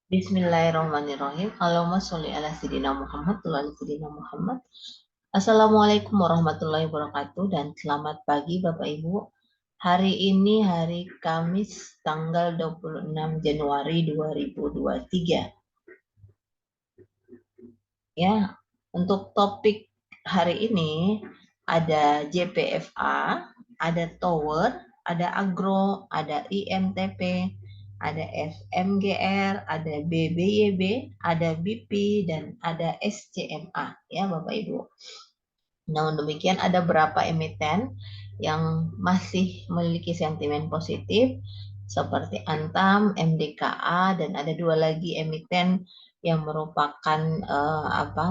Bismillahirrahmanirrahim. Allahumma sholli ala sayyidina Muhammad wa ala sayyidina Muhammad. Assalamualaikum warahmatullahi wabarakatuh dan selamat pagi Bapak Ibu. Hari ini hari Kamis tanggal 26 Januari 2023. Ya, untuk topik hari ini ada JPFA, ada Tower, ada Agro, ada IMTP, ada FMGR, ada BBYB, ada BP, dan ada SCMA, ya Bapak Ibu. Namun demikian ada beberapa emiten yang masih memiliki sentimen positif seperti Antam, MDKA, dan ada dua lagi emiten yang merupakan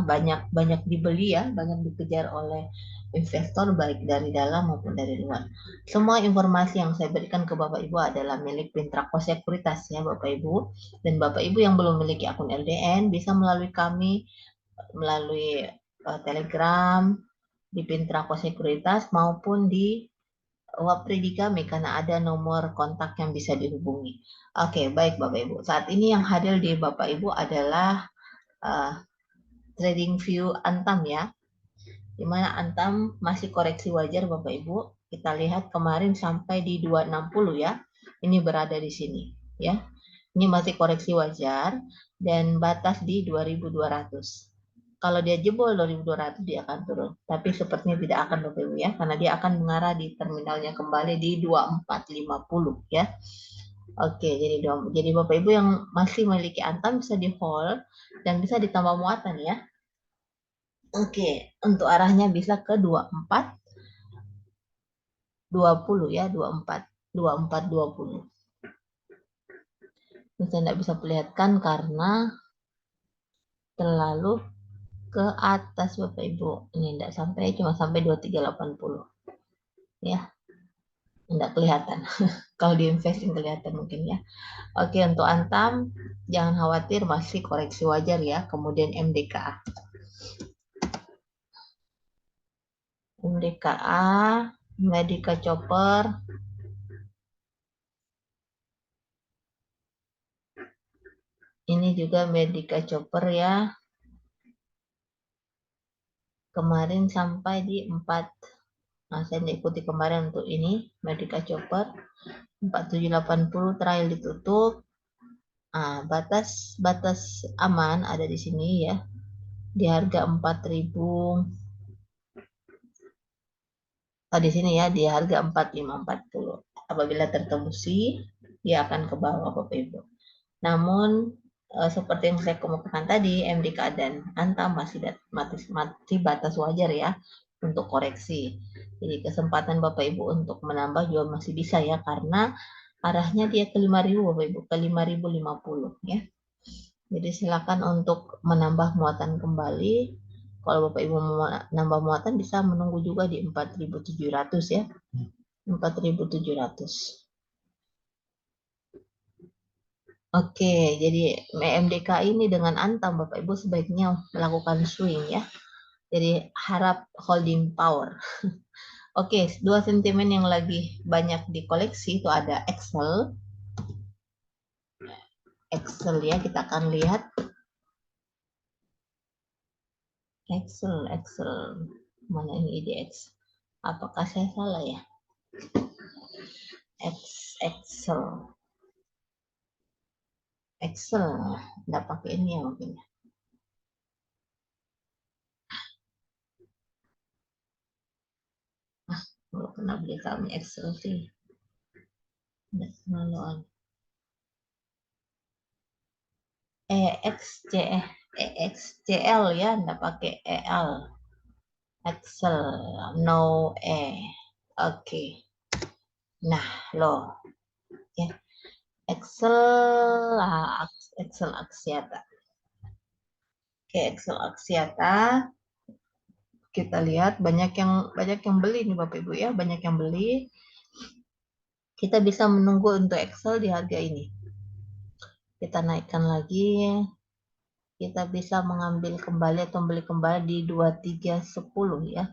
banyak dibeli ya, banyak dikejar oleh investor baik dari dalam maupun dari luar. Semua informasi yang saya berikan ke Bapak Ibu adalah milik Pintrako Sekuritas ya Bapak Ibu, dan Bapak Ibu yang belum memiliki akun LDN bisa melalui kami melalui Telegram di Pintrako Sekuritas maupun di Wapri di kami karena ada nomor kontak yang bisa dihubungi. Oke, baik Bapak Ibu. Saat ini yang hadir di Bapak Ibu adalah uh, trading view Antam ya, di mana Antam masih koreksi wajar Bapak Ibu. Kita lihat kemarin sampai di 260 ya. Ini berada di sini ya. Ini masih koreksi wajar dan batas di 2200. Kalau dia jebol 2200 dia akan turun. Tapi sepertinya tidak akan Bapak Ibu ya, karena dia akan mengarah di terminalnya kembali di 2450 ya. Oke, jadi Bapak Ibu yang masih memiliki Antam bisa di hold dan bisa ditambah muatan ya. Oke, untuk arahnya bisa ke 2420 ya, 2420. Ini saya tidak bisa perlihatkan karena terlalu ke atas Bapak Ibu. Ini tidak sampai, cuma sampai 2380 ya, tidak kelihatan. Kalau di investing kelihatan mungkin ya. Oke, untuk Antam jangan khawatir, masih koreksi wajar ya. Kemudian MDKA, Medica Chopper, ini juga Medica Chopper ya. Kemarin sampai di 4. Nah, saya ikuti kemarin untuk ini Medica Chopper 4780 trial ditutup. Nah, batas aman ada di sini ya. Di harga 4000. Di sini ya di harga 4540. Apabila tertembusi dia akan ke bawah Bapak Ibu. Namun seperti yang saya kemukakan tadi, MDK dan Antam masih batas wajar ya untuk koreksi. Jadi kesempatan Bapak Ibu untuk menambah juga masih bisa ya, karena arahnya dia ke 5000 Bapak Ibu, ke 5050 ya. Jadi silakan untuk menambah muatan kembali. Kalau Bapak Ibu mau nambah muatan bisa menunggu juga di 4700 ya. 4700. Oke, jadi MDK ini dengan Antam Bapak Ibu sebaiknya melakukan swing ya. Jadi harap holding power. Oke, dua sentimen yang lagi banyak dikoleksi itu ada Excel. Excel ya, kita akan lihat. Excel. Mana ini IDX? Apakah saya salah ya? Excel. Nggak pakai ini ya mungkin. Kalau pernah beli kami Excel sih. Nggak selalu on. EXCL ya, nggak pakai EL. Excel, no E. Oke. Nah, loh. Ya. Excel Axiata. Oke, Excel Axiata. Kita lihat banyak yang beli nih Bapak Ibu ya, banyak yang beli. Kita bisa menunggu untuk Excel di harga ini. Kita naikkan lagi. Kita bisa mengambil kembali atau beli kembali di 2310 ya.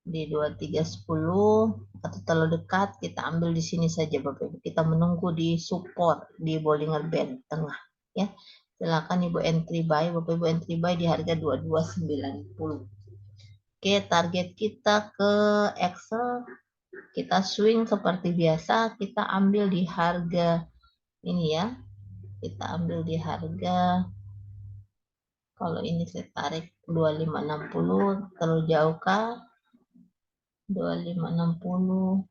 Di 2310 atau terlalu dekat, kita ambil di sini saja Bapak Ibu. Kita menunggu di support di Bollinger Band tengah. ya. Silakan Ibu entry buy, Bapak Ibu entry buy di harga 2290. Oke, target kita ke Excel, kita swing seperti biasa, kita ambil di harga ini ya. Kita ambil di harga, kalau ini saya tarik 2560, terlalu jauh kah? 2560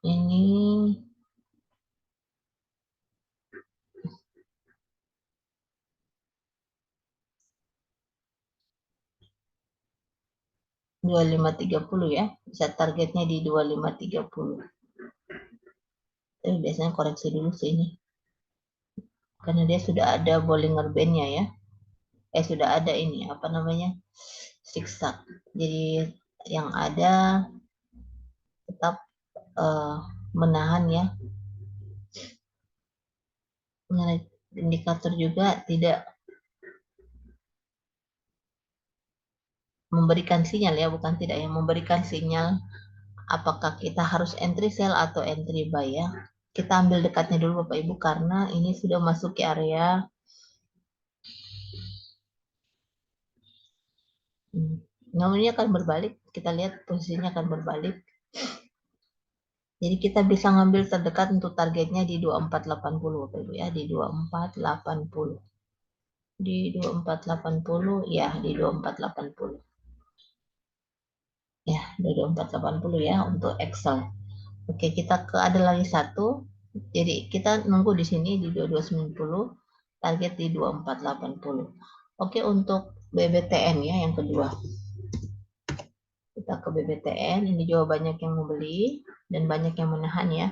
ini 2530 ya, bisa targetnya di 2530. Tapi biasanya koreksi dulu sih ini, karena dia sudah ada Bollinger Band-nya ya. Sudah ada ini apa namanya, zigzag. Jadi yang ada tetap menahan ya. Indikator juga tidak memberikan sinyal ya, bukan tidak yang memberikan sinyal apakah kita harus entry sell atau entry buy ya. Kita ambil dekatnya dulu Bapak Ibu, karena ini sudah masuk ke area namanya akan berbalik. Kita lihat posisinya akan berbalik. Jadi kita bisa ngambil terdekat untuk targetnya di 2480 Bapak Ibu ya, di 2480. Di 2480 ya, di 2480. Ya, di 2480 ya untuk Excel. Oke, kita ke ada lagi satu. Jadi kita nunggu di sini di 2290, target di 2480. Oke, untuk BBTN ya yang kedua. Kita ke BBTN, ini juga banyak yang membeli dan banyak yang menahan ya.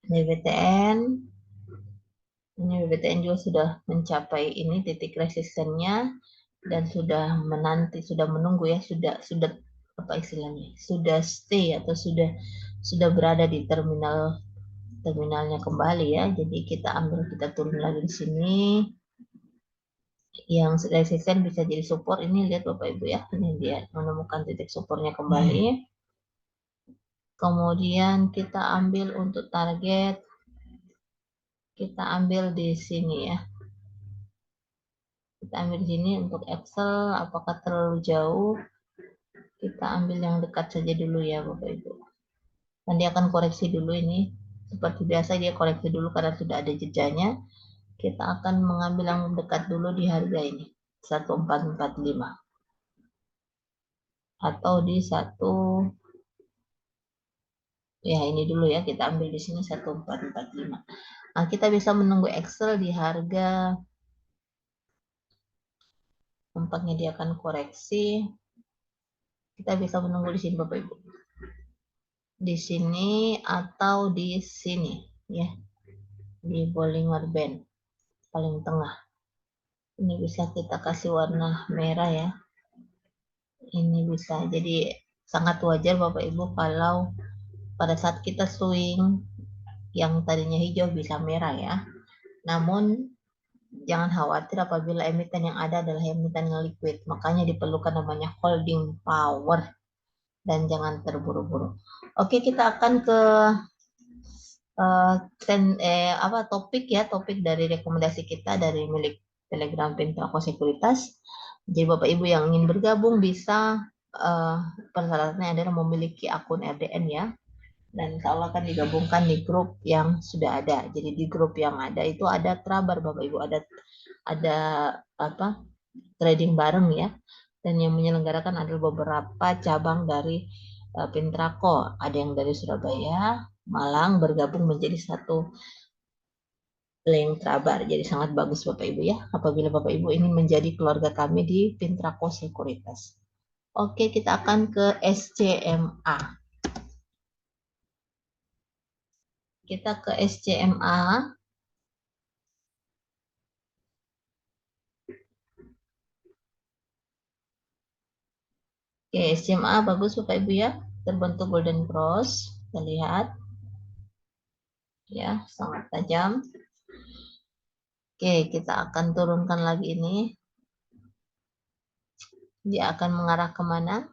BBTN, ini BBTN juga sudah mencapai ini titik resistennya dan sudah menunggu ya, sudah apa istilahnya, sudah stay atau sudah berada di terminalnya kembali ya. Jadi kita turun lagi di sini, yang resisten bisa jadi support. Ini lihat Bapak Ibu ya, ini dia menemukan titik supportnya kembali. Kemudian kita ambil untuk target, kita ambil di sini ya. Kita ambil di sini untuk Excel, apakah terlalu jauh? Kita ambil yang dekat saja dulu ya Bapak Ibu. Nanti akan koreksi dulu ini. Seperti biasa dia koreksi dulu karena sudah ada jejaknya. Kita akan mengambil yang dekat dulu di harga ini, 1445. Atau di ya ini dulu ya, kita ambil di sini 1445. Nah, kita bisa menunggu Excel di harga, tampaknya dia akan koreksi. Kita bisa menunggu di sini Bapak Ibu. Di sini atau di sini ya. Di Bollinger Band paling tengah. Ini bisa kita kasih warna merah ya. Ini bisa. Jadi sangat wajar Bapak Ibu kalau pada saat kita swing yang tadinya hijau bisa merah ya. Namun jangan khawatir apabila emiten yang ada adalah emiten yang liquid. Makanya diperlukan namanya holding power dan jangan terburu-buru. Oke, kita akan ke topik ya, topik dari rekomendasi kita dari milik Telegram Pintrako Sekuritas. Jadi Bapak Ibu yang ingin bergabung bisa, persyaratannya adalah memiliki akun RDN ya, dan insya Allah akan digabungkan di grup yang sudah ada. Jadi di grup yang ada itu ada Trabar Bapak Ibu, ada apa, trading bareng ya, dan yang menyelenggarakan adalah beberapa cabang dari Pintrako, ada yang dari Surabaya, Malang, bergabung menjadi satu link Trabar. Jadi sangat bagus Bapak Ibu ya, apabila Bapak Ibu ingin menjadi keluarga kami di Pintrako Sekuritas. Oke, kita akan ke SCMA. Kita ke SCMA. Oke, SCMA bagus Bapak Ibu ya, terbentuk golden cross. Kita lihat ya, sangat tajam. Oke, kita akan turunkan lagi ini. Dia akan mengarah kemana?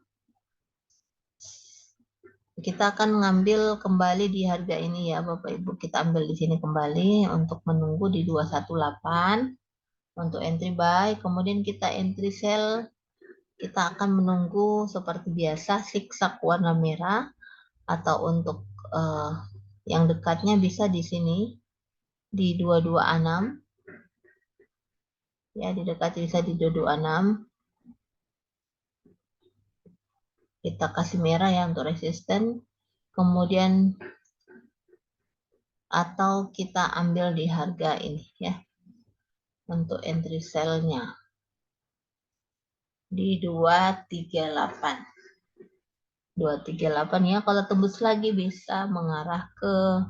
Kita akan ngambil kembali di harga ini ya Bapak Ibu. Kita ambil di sini kembali untuk menunggu di 218 untuk entry buy. Kemudian kita entry sell. Kita akan menunggu seperti biasa zigzag warna merah, atau untuk yang dekatnya bisa di sini di 226 ya, di dekat bisa di 226. Kita kasih merah ya untuk resisten. Kemudian atau kita ambil di harga ini ya untuk entry sell-nya di 238. 238 ya, kalau tembus lagi bisa mengarah ke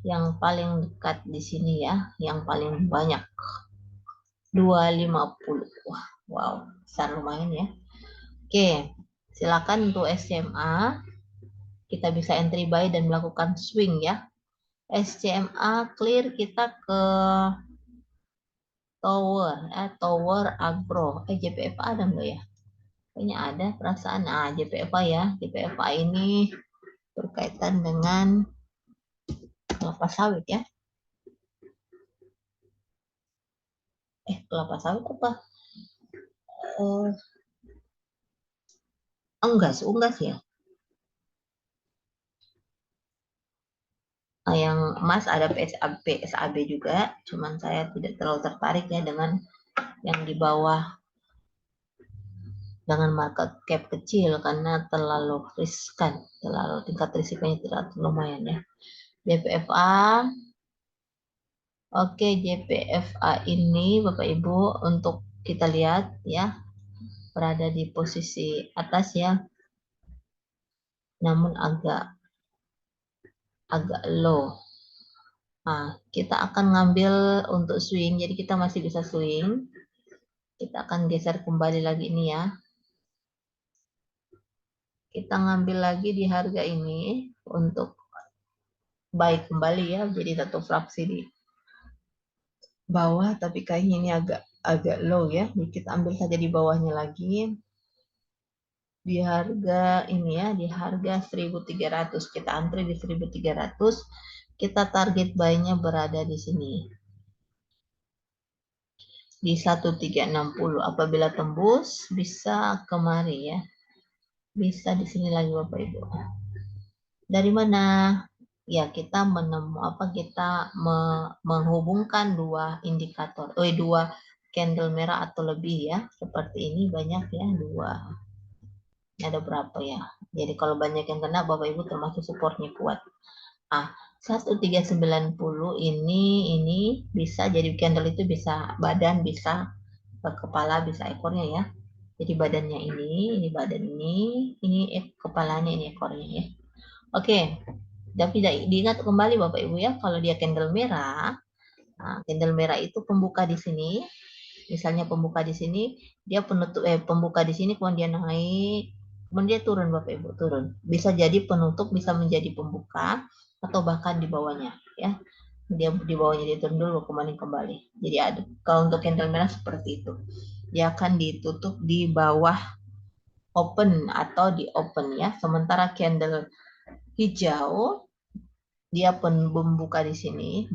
yang paling dekat di sini ya, yang paling banyak 250. Wah, wow, besar lumayan ya. Oke, silakan untuk SCMA kita bisa entry buy dan melakukan swing ya. SCMA clear, kita ke Tower Agro. JPFA ada enggak ya? Kayaknya ada perasaan. JPFA ya. JPFA ini berkaitan dengan kelapa sawit ya. Kelapa sawit apa? Eh, unggas ya. Yang emas ada PSAB juga, cuman saya tidak terlalu tertarik ya dengan yang di bawah, dengan market cap kecil karena terlalu riskan, terlalu tingkat risikonya tidak lumayan ya. JPFA, oke, JPFA ini Bapak Ibu untuk kita lihat ya, berada di posisi atas ya, namun agak low. Kita akan ngambil untuk swing, jadi kita masih bisa swing. Kita akan geser kembali lagi ini ya. Kita ngambil lagi di harga ini untuk buy kembali ya, jadi satu fraksi di bawah, tapi kayaknya ini agak low ya. Kita ambil saja di bawahnya lagi. Di harga ini ya, di harga 1.300. Kita antri di 1.300. Kita target buy-nya berada di sini. Di 1.360. Apabila tembus bisa kemari ya. Bisa di sini lagi Bapak Ibu. Dari mana? Ya, kita menghubungkan dua indikator, dua candle merah atau lebih ya. Seperti ini banyak ya, dua. Ada berapa ya? Jadi kalau banyak yang kena, Bapak Ibu termasuk supportnya kuat. 1390 ini bisa jadi candle, itu bisa badan, bisa kepala, bisa ekornya ya. Jadi badannya ini badan ini kepalanya, ini ekornya ya. Oke, tapi diingat kembali Bapak Ibu ya, kalau dia candle merah, candle merah itu pembuka di sini, misalnya pembuka di sini, dia pembuka di sini, kemudian dia naik, kemudian dia turun Bapak Ibu, turun. Bisa jadi penutup, bisa menjadi pembuka, atau bahkan di bawahnya ya. Dia di bawahnya dia turun dulu, kemudian kembali. Jadi ada, kalau untuk candle merah seperti itu. Dia akan ditutup di bawah open atau di open ya. Sementara candle hijau dia membuka di sini,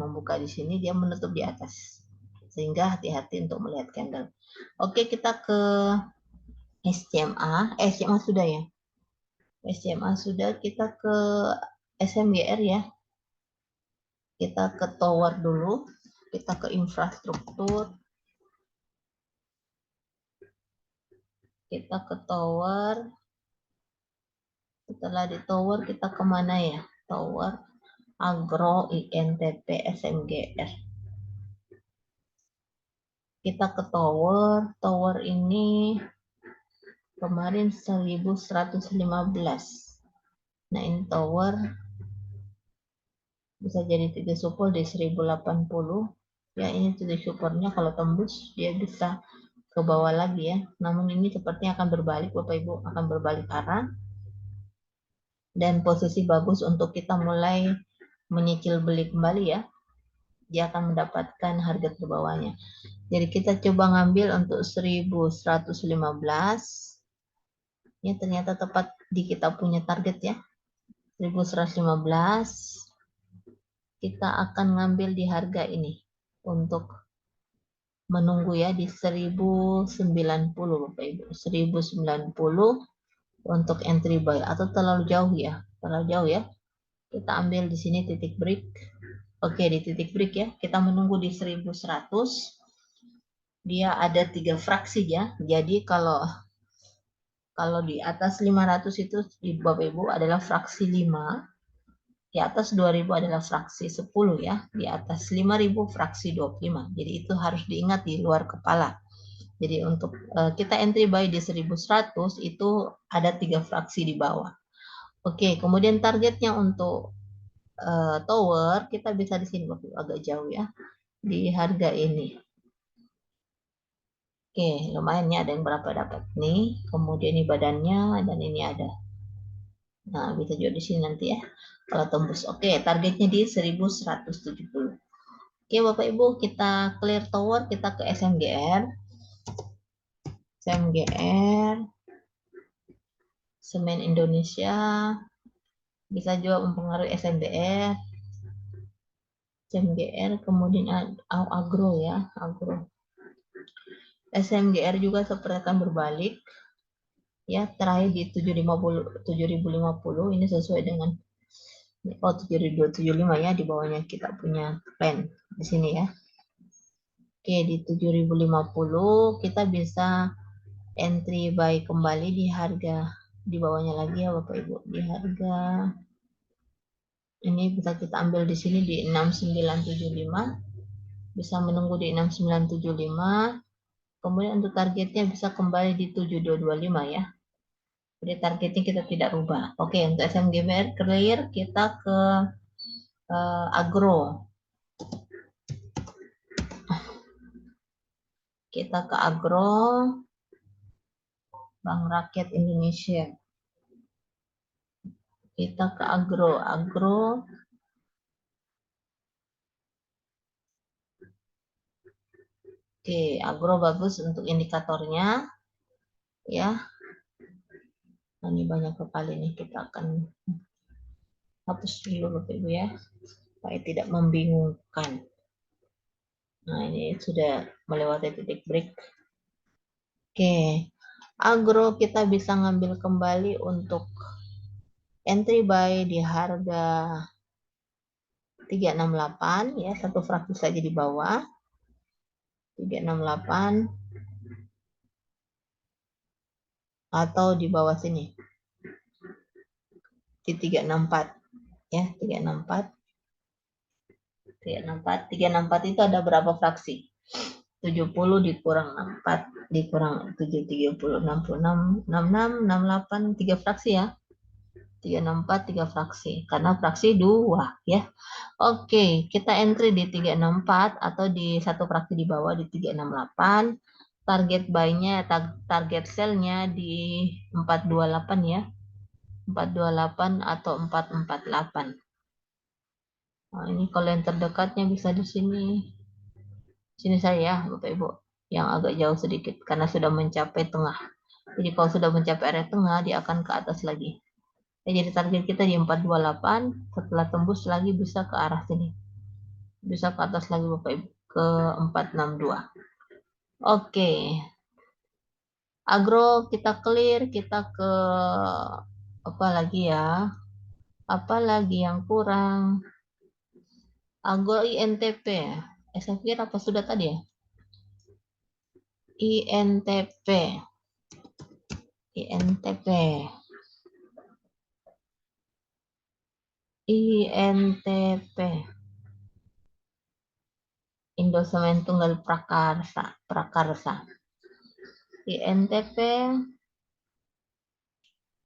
dia menutup di atas. Sehingga hati-hati untuk melihat candle. Oke, kita ke SCMA. SCMA sudah ya. SCMA sudah, kita ke SMGR ya. Kita ke tower dulu. Kita ke infrastruktur. Kita ke tower. Setelah di tower kita kemana ya? Tower, Agro, INTP, SMGR. Kita ke tower ini kemarin 1115. Nah, ini tower bisa jadi titik support di 1080 ya. Ini titik supportnya, kalau tembus dia bisa ke bawah lagi ya, namun ini sepertinya akan berbalik Bapak Ibu, akan berbalik arah, dan posisi bagus untuk kita mulai menyicil beli kembali ya. Dia akan mendapatkan harga terbawahnya. Jadi kita coba ngambil untuk 1115. Ya, ternyata tepat di kita punya target ya. 1115 kita akan ngambil di harga ini untuk menunggu ya di 1090 Bapak Ibu. 1090 untuk entry buy atau terlalu jauh ya. Terlalu jauh ya. Kita ambil di sini titik break. Oke, di titik break ya. Kita menunggu di 1100. Dia ada 3 fraksi ya. Jadi kalau di atas 500 itu di Bapak Ibu adalah fraksi 5. Di atas 2000 adalah fraksi 10 ya. Di atas 5000 fraksi 25. Jadi itu harus diingat di luar kepala. Jadi untuk kita entry buy di 1100 itu ada 3 fraksi di bawah. Oke, kemudian targetnya untuk tower kita bisa di sini Bapak Ibu, agak jauh ya. Di harga ini. Oke, lumayan ya, ada yang berapa dapat nih. Kemudian ini badannya dan ini ada. Nah, bisa juga di sini nanti ya. Kalau tembus. Oke, targetnya di 1170. Oke, Bapak Ibu, kita clear tower, kita ke SMGR. SMGR, Semen Indonesia, bisa juga mempengaruhi SMBR. SMGR, kemudian agro ya, agro. SMGR juga seperti akan berbalik. Ya, terakhir di 7050 ini sesuai dengan 7275 ya, di bawahnya kita punya plan di sini ya. Oke, di 7050 kita bisa entry buy kembali di harga di bawahnya lagi ya Bapak Ibu, di harga ini bisa kita ambil di sini di 6975, bisa menunggu di 6975. Kemudian untuk targetnya bisa kembali di 7225 ya. Jadi targetnya kita tidak rubah. Oke, untuk SMGBR clear, kita ke agro. Kita ke agro, Bank Rakyat Indonesia. Kita ke agro. Oke, agro bagus untuk indikatornya. Ya, nah, ini banyak kali nih, kita akan hapus dulu Bapak Ibu ya, supaya tidak membingungkan. Nah, ini sudah melewati titik break. Oke, agro kita bisa ngambil kembali untuk entry buy di harga 368 ya, satu fraksi saja di bawah. 368 atau di bawah sini di 364 ya, 364 itu ada berapa fraksi? 70 dikurang 64 dikurang 7, 30, 66, 66, 68, 3 fraksi ya. 364, 3 fraksi. Karena fraksi 2 ya. Oke, kita entry di 364 atau di satu fraksi di bawah di 368. Target buy-nya, target sell-nya di 428 ya. 428 atau 448. Nah, ini kalau yang terdekatnya bisa di sini. Sini saya, Bapak Ibu, yang agak jauh sedikit karena sudah mencapai tengah. Jadi kalau sudah mencapai area tengah, dia akan ke atas lagi. Jadi target kita di 428, setelah tembus lagi bisa ke arah sini. Bisa ke atas lagi Bapak Ibu, ke 462. Oke. Agro kita clear, kita ke apa lagi ya? Apa lagi yang kurang? Agro INTP. Saya kira apa sudah tadi ya? INTP. INTP. INTP. Indosemen Tunggal Prakarsa. INTP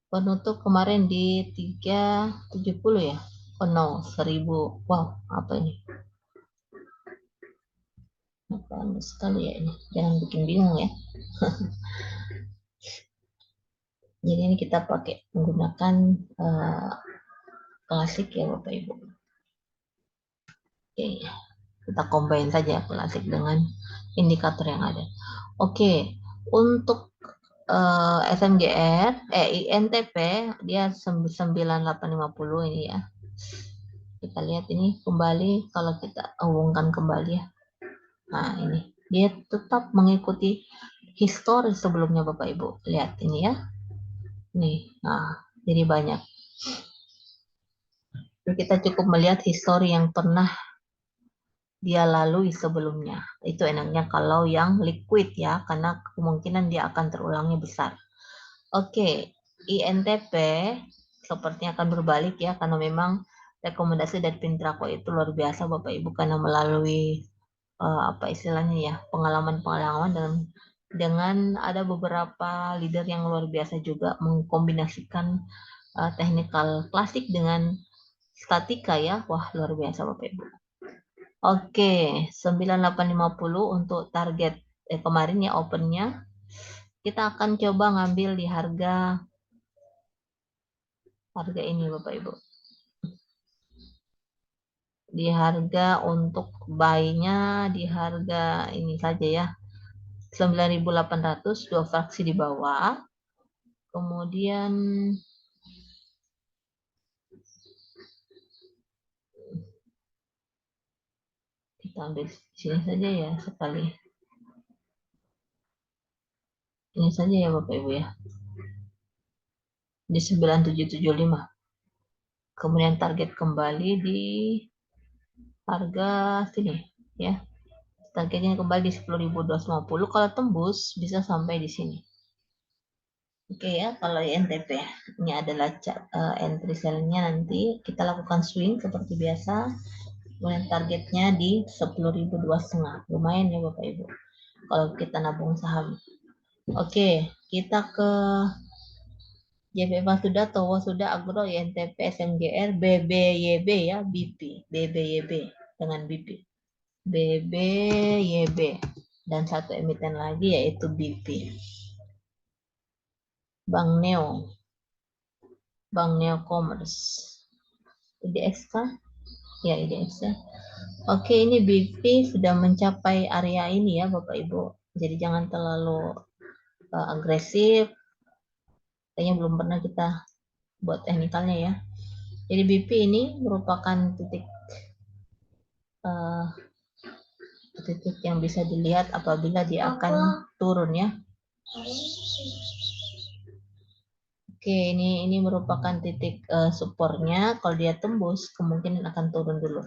penutup kemarin di 370 ya. Oh no, 1000. Wow, apa ini? Apa sekali ya ini. Jangan bikin bingung ya. Jadi ini kita pakai menggunakan klasik ya Bapak Ibu. Oke, kita combine saja klasik dengan indikator yang ada. Oke, untuk SMGR, INTP dia 9850 ini ya. Kita lihat ini kembali, kalau kita hubungkan kembali ya. Nah ini, dia tetap mengikuti histori sebelumnya Bapak Ibu. Lihat ini ya. Nih, nah jadi banyak. Jadi kita cukup melihat histori yang pernah dia lalui sebelumnya. Itu enaknya kalau yang liquid ya, karena kemungkinan dia akan terulangnya besar. Oke, INTP sepertinya akan berbalik ya, karena memang rekomendasi dari Pintrako itu luar biasa Bapak Ibu, karena melalui apa istilahnya ya, pengalaman-pengalaman dengan ada beberapa leader yang luar biasa juga mengkombinasikan teknikal klasik dengan statika ya. Wah, luar biasa Bapak Ibu. Oke, 9850 untuk target kemarin ya opennya. Kita akan coba ngambil di harga ini Bapak Ibu. Di harga untuk buy-nya di harga ini saja ya. 9.800, dua fraksi di bawah. Kemudian kita ambil sini saja ya sekali. Ini saja ya Bapak Ibu ya. Di 9775. Kemudian target kembali di harga sini ya. Targetnya kembali di 10.250. Kalau tembus bisa sampai di sini. Oke ya, kalau INTP ini adalah entry sell-nya, nanti kita lakukan swing seperti biasa. Kemudian targetnya di 10.250. Lumayan ya Bapak Ibu kalau kita nabung saham. Oke, kita ke JPFA sudah, TOWO sudah, Agro, INTP, SMGR, BBYB ya, BP, BBYB dengan BP. BBYB dan satu emiten lagi yaitu BP. Bank Neo Commerce. IDX kah? Ya, IDX ya. Oke, ini BP sudah mencapai area ini ya Bapak Ibu. Jadi jangan terlalu agresif. Kayaknya belum pernah kita buat teknikalnya ya. Jadi BP ini merupakan titik yang bisa dilihat apabila dia akan turun ya. Oke, ini merupakan titik supportnya. Kalau dia tembus, kemungkinan akan turun dulu.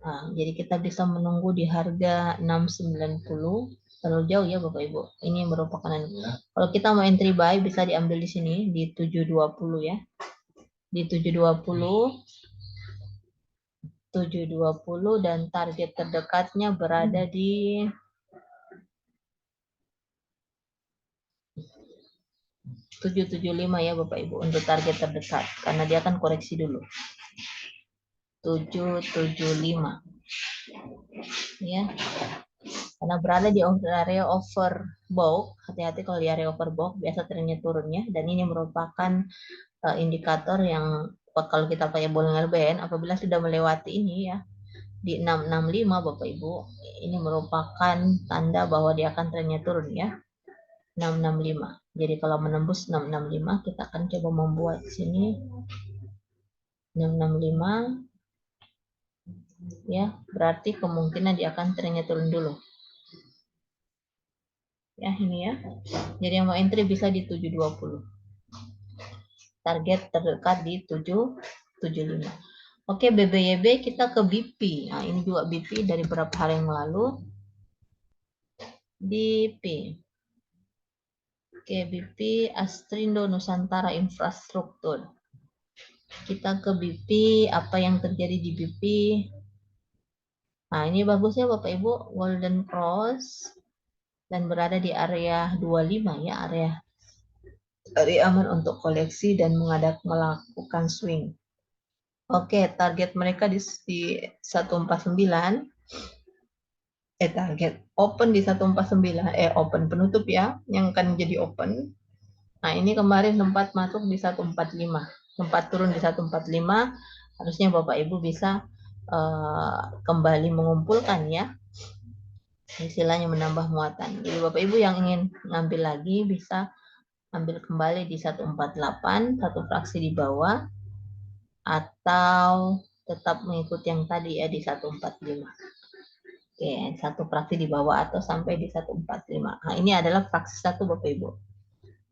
Nah, jadi kita bisa menunggu di harga 690. Terlalu jauh ya Bapak Ibu. Ini merupakan, kalau kita mau entry buy bisa diambil di sini di 720 ya. Di 720 dan target terdekatnya berada di 775 ya Bapak Ibu untuk target terdekat, karena dia akan koreksi dulu. 775 ya, karena berada di area overbought. Hati-hati kalau di area overbought, biasa trennya turunnya, dan ini merupakan indikator yang kalau kita pakai Bollinger Band, apabila sudah melewati ini ya di 665 Bapak Ibu, ini merupakan tanda bahwa dia akan trennya turun ya. 665. Jadi kalau menembus 665, kita akan coba membuat sini 665 ya, berarti kemungkinan dia akan trennya turun dulu. Ya, ini ya. Jadi yang mau entry bisa di 720. Target terdekat di 775. Oke, BBYB kita ke BP. Nah, ini juga BP dari beberapa hari yang lalu. BP. Oke, BP Astrindo Nusantara Infrastruktur. Kita ke BP, apa yang terjadi di BP? Nah, ini bagusnya Bapak Ibu, Golden Cross dan berada di area 25 ya, area aman untuk koleksi dan melakukan swing. Oke, target mereka di 149. Target open di 149, open penutup ya, yang akan jadi open. Nah, ini kemarin sempat masuk di 145, sempat turun di 145. Harusnya Bapak Ibu bisa kembali mengumpulkan ya, istilahnya menambah muatan. Jadi Bapak Ibu yang ingin ngambil lagi bisa ambil kembali di 148, satu fraksi di bawah, atau tetap mengikuti yang tadi ya di 145. Oke, satu fraksi di bawah atau sampai di 145. Nah, ini adalah fraksi 1 Bapak Ibu.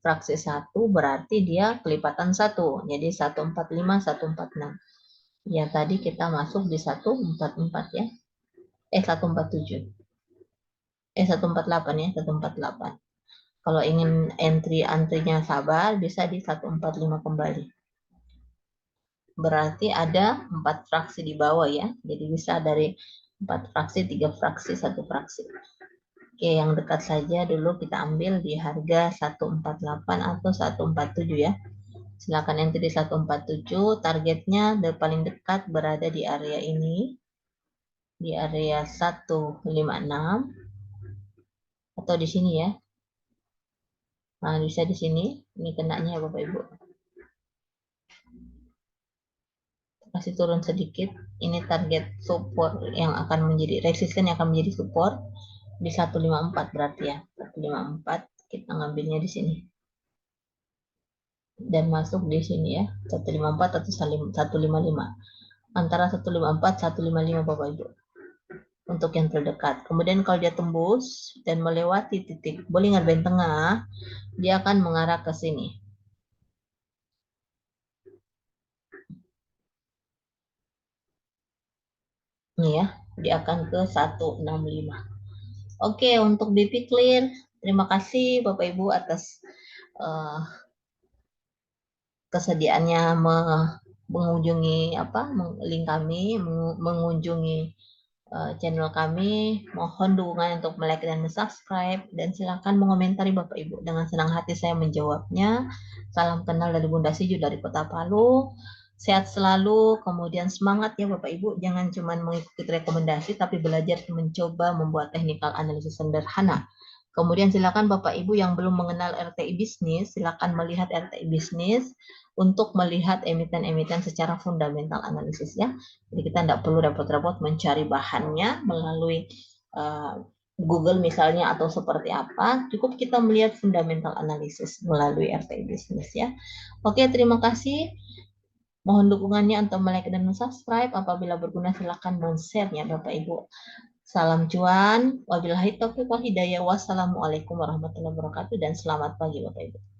Fraksi 1 berarti dia kelipatan 1. Jadi 145, 146. Ya, tadi kita masuk di 144 ya. 147. 148 ya, 148. Kalau ingin antrinya sabar, bisa di 145 kembali. Berarti ada 4 fraksi di bawah ya. Jadi bisa dari 4 fraksi, 3 fraksi, 1 fraksi. Oke, yang dekat saja dulu kita ambil di harga 148 atau 147 ya. Silakan entry di 147, targetnya paling dekat berada di area ini, di area 156 atau di sini ya. Nah, bisa di sini, ini kenanya ya Bapak Ibu. Kasih turun sedikit, ini target support yang akan menjadi resisten, yang akan menjadi support di 154 berarti ya. 154 kita ngambilnya di sini. Dan masuk di sini ya, 154 atau 155. Antara 154 155 Bapak Ibu. Untuk yang terdekat. Kemudian kalau dia tembus dan melewati titik Bollinger Band tengah, dia akan mengarah ke sini. Ini ya, dia akan ke 165. Oke, untuk BP clear. Terima kasih Bapak Ibu atas uh, kesediaannya mengunjungi link kami, mengunjungi channel kami. Mohon dukungan untuk like dan subscribe, dan silakan mengomentari Bapak Ibu. Dengan senang hati saya menjawabnya. Salam kenal dari Bunda Siju dari Kota Palu. Sehat selalu, kemudian semangat ya Bapak Ibu. Jangan cuma mengikuti rekomendasi, tapi belajar mencoba membuat technical analisis sederhana. Kemudian silakan Bapak Ibu yang belum mengenal RTI Bisnis, silakan melihat RTI Bisnis untuk melihat emiten-emiten secara fundamental analisis ya. Jadi kita tidak perlu repot-repot mencari bahannya melalui Google misalnya atau seperti apa. Cukup kita melihat fundamental analisis melalui RTI Bisnis ya. Oke, terima kasih. Mohon dukungannya untuk like dan subscribe. Apabila berguna silakan men-share-nya Bapak Ibu. Salam cuan. Wabillahi taufiq wal hidayah. Wassalamualaikum warahmatullahi wabarakatuh dan selamat pagi Bapak Ibu.